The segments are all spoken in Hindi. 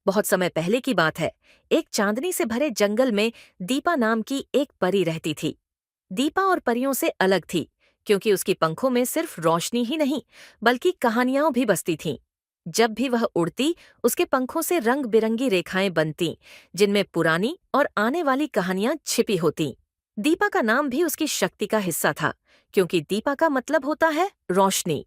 बहुत समय पहले की बात है। एक चांदनी से भरे जंगल में दीपा नाम की एक परी रहती थी। दीपा और परियों से अलग थी, क्योंकि उसकी पंखों में सिर्फ रोशनी ही नहीं, बल्कि कहानियां भी बसती थीं। जब भी वह उड़ती, उसके पंखों से रंग बिरंगी रेखाएं बनतीं, जिनमें पुरानी और आने वाली कहानियां छिपी होतीं। दीपा का नाम भी उसकी शक्ति का हिस्सा था, क्योंकि दीपा का मतलब होता है रोशनी।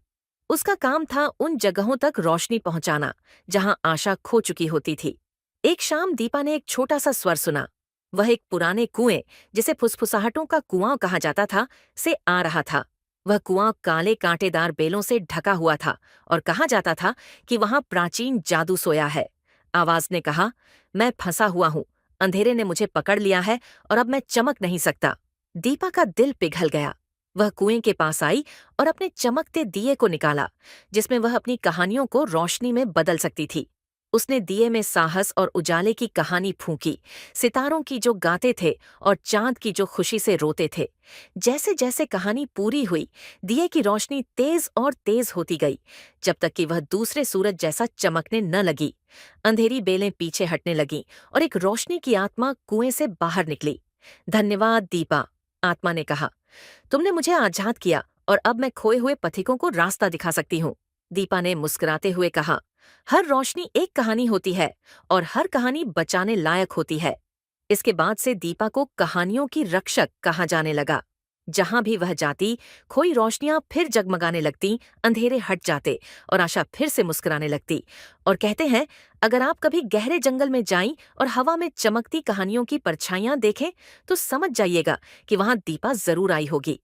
उसका काम था उन जगहों तक रोशनी पहुंचाना जहां आशा खो चुकी होती थी। एक शाम दीपा ने एक छोटा सा स्वर सुना। वह एक पुराने कुएं, जिसे फुसफुसाहटों का कुआं कहा जाता था, से आ रहा था। वह कुआं काले कांटेदार बेलों से ढका हुआ था और कहा जाता था कि वहां प्राचीन जादू सोया है। आवाज ने कहा, मैं फंसा हुआ हूं, अंधेरे ने मुझे पकड़ लिया है और अब मैं चमक नहीं सकता। दीपा का दिल पिघल गया। वह कुएं के पास आई और अपने चमकते दिए को निकाला, जिसमें वह अपनी कहानियों को रोशनी में बदल सकती थी। उसने दिए में साहस और उजाले की कहानी फूंकी, सितारों की जो गाते थे और चांद की जो खुशी से रोते थे। जैसे जैसे कहानी पूरी हुई, दिए की रोशनी तेज और तेज होती गई, जब तक कि वह दूसरे सूरज जैसा चमकने न लगी। अंधेरी बेलें पीछे हटने लगीं और एक रोशनी की आत्मा कुएं से बाहर निकली। धन्यवाद दीपा, आत्मा ने कहा। तुमने मुझे आजाद किया और अब मैं खोए हुए पथिकों को रास्ता दिखा सकती हूँ। दीपा ने मुस्कुराते हुए कहा, हर रोशनी एक कहानी होती है और हर कहानी बचाने लायक होती है। इसके बाद से दीपा को कहानियों की रक्षक कहा जाने लगा। जहां भी वह जाती, खोई रोशनियां फिर जगमगाने लगती, अंधेरे हट जाते और आशा फिर से मुस्कुराने लगती। और कहते हैं, अगर आप कभी गहरे जंगल में जाएं और हवा में चमकती कहानियों की परछाइयां देखें, तो समझ जाइएगा कि वहां दीपा जरूर आई होगी।